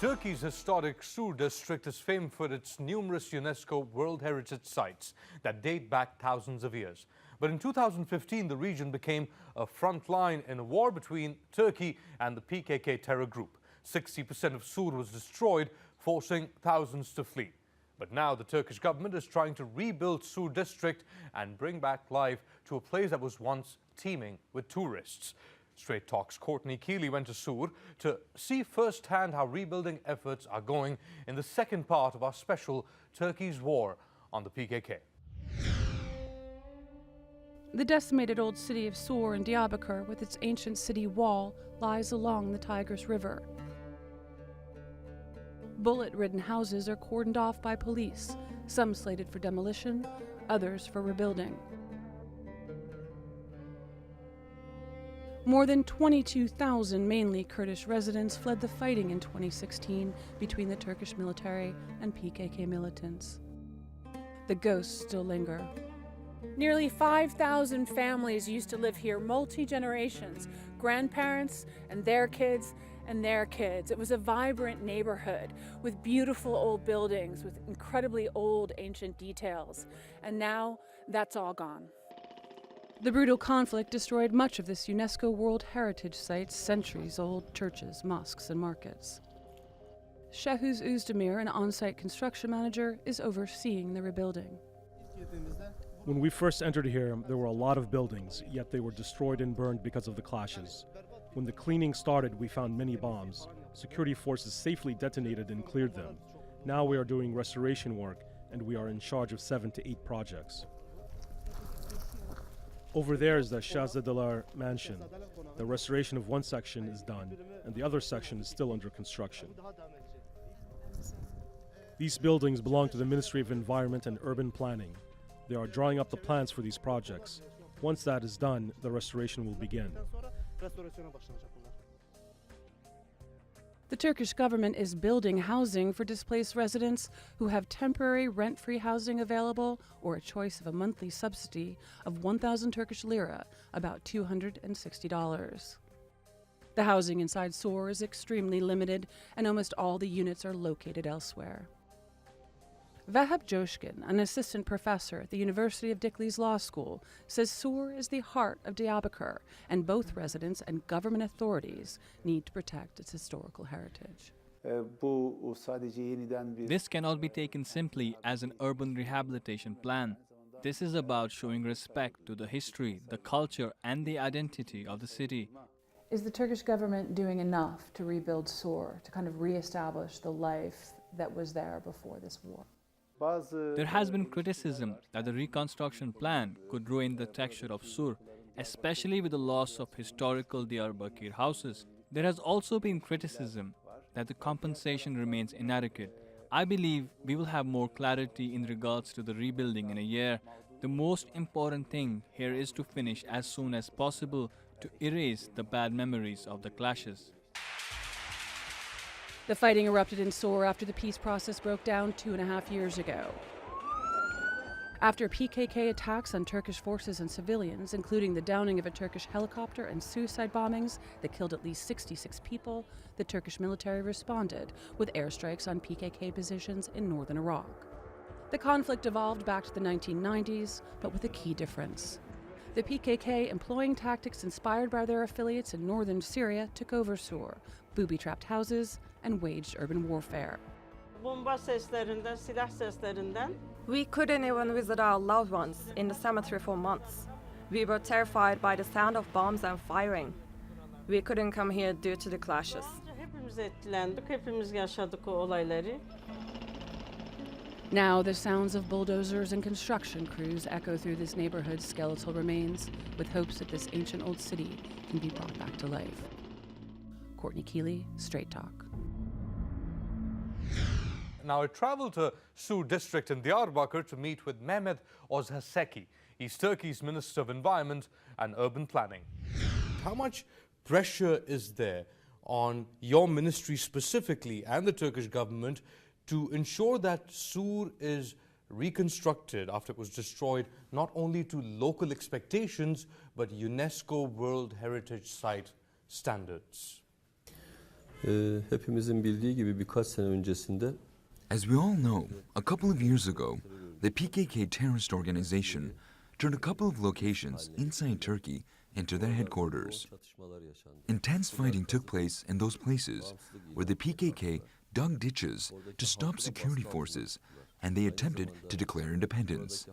Turkey's historic Sur district is famed for its numerous UNESCO World Heritage sites that date back thousands of years. But in 2015, the region became a front line in a war between Turkey and the PKK terror group. 60% of Sur was destroyed, forcing thousands to flee. But now the Turkish government is trying to rebuild Sur district and bring back life to a place that was once teeming with tourists. Strait Talk's Courtney Keeley went to Sur to see firsthand how rebuilding efforts are going in the second part of our special Turkey's War on the PKK. The decimated old city of Sur in Diyarbakir, with its ancient city wall, lies along the Tigris River. Bullet-ridden houses are cordoned off by police, some slated for demolition, others for rebuilding. More than 22,000 mainly Kurdish residents fled the fighting in 2016 between the Turkish military and PKK militants. The ghosts still linger. Nearly 5,000 families used to live here, multi-generations, grandparents and their kids and their kids. It was a vibrant neighborhood with beautiful old buildings, with incredibly old ancient details. And now that's all gone. The brutal conflict destroyed much of this UNESCO World Heritage Site's centuries-old churches, mosques, and markets. Shehuz Özdemir, an on-site construction manager, is overseeing the rebuilding. When we first entered here, there were a lot of buildings, yet they were destroyed and burned because of the clashes. When the cleaning started, we found many bombs. Security forces safely detonated and cleared them. Now we are doing restoration work, and we are in charge of 7 to 8 projects. Over there is the Shahzadelar mansion. The restoration of one section is done, and the other section is still under construction. These buildings belong to the Ministry of Environment and Urban Planning. They are drawing up the plans for these projects. Once that is done, the restoration will begin. The Turkish government is building housing for displaced residents who have temporary rent-free housing available or a choice of a monthly subsidy of 1,000 Turkish lira, about $260. The housing inside Sur is extremely limited, and almost all the units are located elsewhere. Vahap Joshkin, an assistant professor at the University of Dikli's Law School, says Sur is the heart of Diyarbakir, and both residents and government authorities need to protect its historical heritage. This cannot be taken simply as an urban rehabilitation plan. This is about showing respect to the history, the culture, and the identity of the city. Is the Turkish government doing enough to rebuild Sur, to kind of reestablish the life that was there before this war? There has been criticism that the reconstruction plan could ruin the texture of Sur, especially with the loss of historical Diyarbakir houses. There has also been criticism that the compensation remains inadequate. I believe we will have more clarity in regards to the rebuilding in a year. The most important thing here is to finish as soon as possible to erase the bad memories of the clashes. The fighting erupted in Sur after the peace process broke down 2.5 years ago. After PKK attacks on Turkish forces and civilians, including the downing of a Turkish helicopter and suicide bombings that killed at least 66 people, the Turkish military responded with airstrikes on PKK positions in northern Iraq. The conflict evolved back to the 1990s, but with a key difference. The PKK, employing tactics inspired by their affiliates in northern Syria, took over Sur, booby-trapped houses, and waged urban warfare. We couldn't even visit our loved ones in the cemetery for months. We were terrified by the sound of bombs and firing. We couldn't come here due to the clashes. Now the sounds of bulldozers and construction crews echo through this neighborhood's skeletal remains, with hopes that this ancient old city can be brought back to life. Courtney Keeley, Strait Talk. Now I traveled to Sur district in Diyarbakir to meet with Mehmet Ozhaseki. He's Turkey's Minister of Environment and Urban Planning. How much pressure is there on your ministry specifically and the Turkish government to ensure that Sur is reconstructed after it was destroyed, not only to local expectations, but UNESCO World Heritage Site standards? Hepimizin bildiği gibi birkaç sene öncesinde As we all know, a couple of years ago, the PKK terrorist organization turned a couple of locations inside Turkey into their headquarters. Intense fighting took place in those places where the PKK dug ditches to stop security forces and they attempted to declare independence.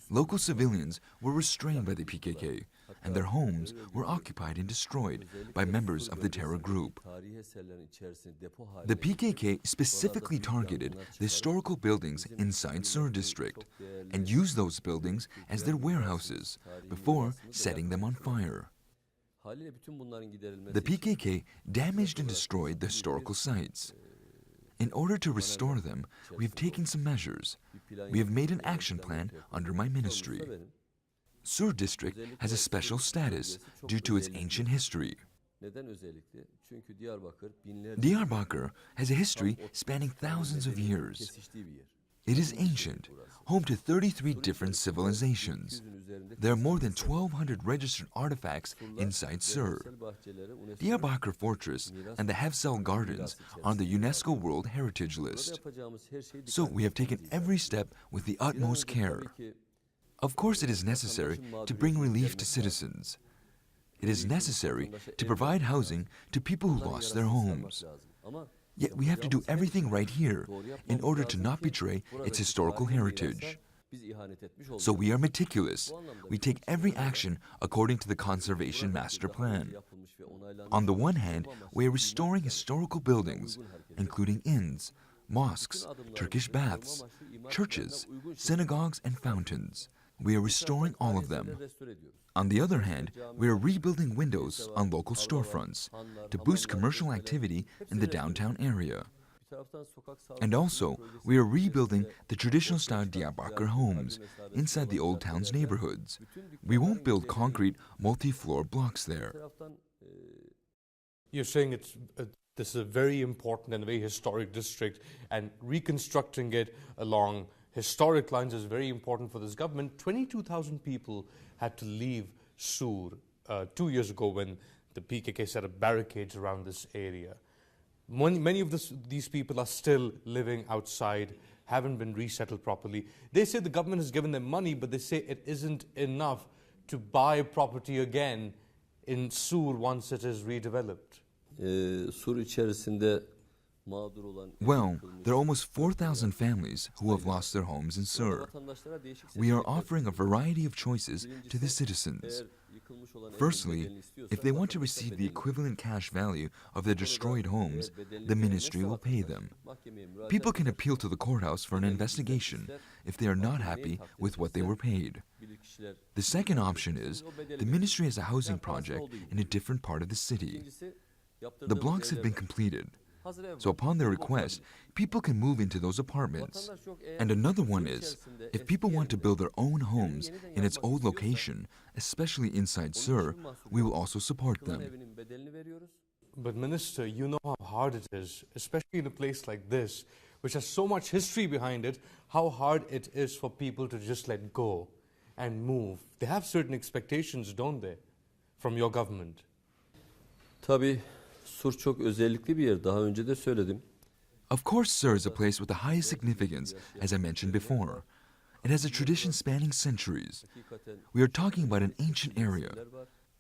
Local civilians were restrained by the PKK and their homes were occupied and destroyed by members of the terror group. The PKK specifically targeted the historical buildings inside Sur district and used those buildings as their warehouses before setting them on fire. The PKK damaged and destroyed the historical sites. In order to restore them, we have taken some measures. We have made an action plan under my ministry. Sur district has a special status due to its ancient history. Diyarbakır has a history spanning thousands of years. It is ancient, home to 33 different civilizations. There are more than 1,200 registered artifacts inside Sur. Diyarbakır Fortress and the Hefsel Gardens are on the UNESCO World Heritage List. So we have taken every step with the utmost care. Of course, it is necessary to bring relief to citizens. It is necessary to provide housing to people who lost their homes. Yet we have to do everything right here in order to not betray its historical heritage. So we are meticulous. We take every action according to the Conservation Master Plan. On the one hand, we are restoring historical buildings, including inns, mosques, Turkish baths, churches, synagogues, and fountains. We are restoring all of them. On the other hand, we are rebuilding windows on local storefronts to boost commercial activity in the downtown area. And also, we are rebuilding the traditional-style Diyarbakır homes inside the old town's neighborhoods. We won't build concrete, multi-floor blocks there. You're saying this is a very important and a very historic district, and reconstructing it along historic lines is very important for this government. 22,000 people had to leave Sur 2 years ago when the PKK set up barricades around this area. Many of these people are still living outside, haven't been resettled properly. They say the government has given them money, but they say it isn't enough to buy property again in Sur once it is redeveloped. Well, there are almost 4,000 families who have lost their homes in Sur. We are offering a variety of choices to the citizens. Firstly, if they want to receive the equivalent cash value of their destroyed homes, the ministry will pay them. People can appeal to the courthouse for an investigation if they are not happy with what they were paid. The second option is the ministry has a housing project in a different part of the city. The blocks have been completed. So upon their request, people can move into those apartments. And another one is, if people want to build their own homes in its old location, especially inside Sur, we will also support them. But Minister, you know how hard it is, especially in a place like this, which has so much history behind it, how hard it is for people to just let go and move. They have certain expectations, don't they, from your government? Tabii Sur çok özellikli bir yer. Daha önce de söyledim. Of course, Sur is a place with the highest significance, as I mentioned before. It has a tradition spanning centuries. We are talking about an ancient area.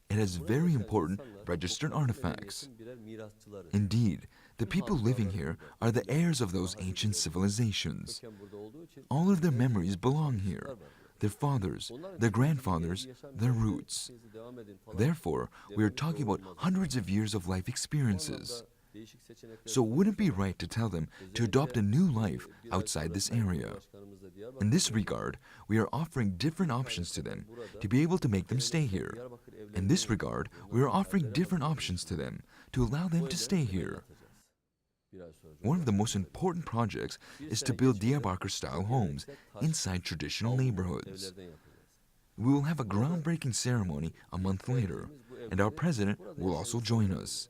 It has very important registered artifacts. Indeed, the people living here are the heirs of those ancient civilizations. All of their memories belong here. Their fathers, their grandfathers, their roots. Therefore, we are talking about hundreds of years of life experiences. So wouldn't it be right to tell them to adopt a new life outside this area? In this regard, we are offering different options to them to be able to make them stay here. In this regard, we are offering different options to them to allow them to stay here. One of the most important projects is to build Diyarbakır-style homes inside traditional neighborhoods. We will have a groundbreaking ceremony a month later, and our president will also join us.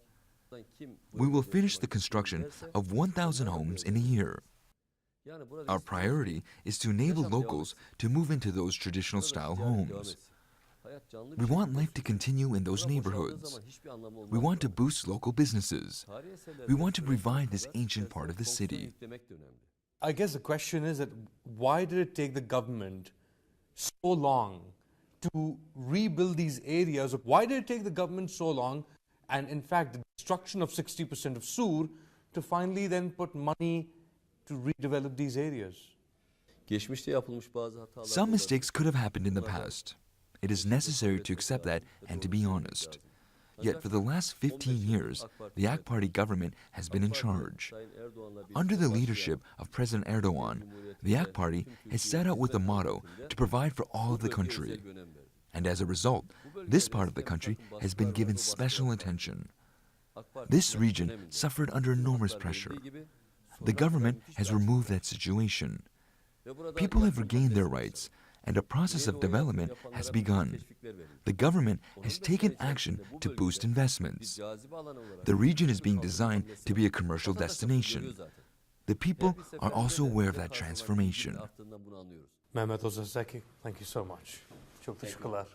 We will finish the construction of 1,000 homes in a year. Our priority is to enable locals to move into those traditional-style homes. We want life to continue in those neighborhoods. We want to boost local businesses. We want to revive this ancient part of the city. I guess the question is that why did it take the government so long to rebuild these areas? Why did it take the government so long, and in fact the destruction of 60% of Sur, to finally then put money to redevelop these areas? Some mistakes could have happened in the past. It is necessary to accept that and to be honest. Yet for the last 15 years, the AK Party government has been in charge. Under the leadership of President Erdogan, the AK Party has set out with a motto to provide for all of the country. And as a result, this part of the country has been given special attention. This region suffered under enormous pressure. The government has removed that situation. People have regained their rights, and a process of development has begun. The government has taken action to boost investments. The region is being designed to be a commercial destination. The people are also aware of that transformation. Mehmet Ozhaseki, thank you so much. Çok teşekkürler.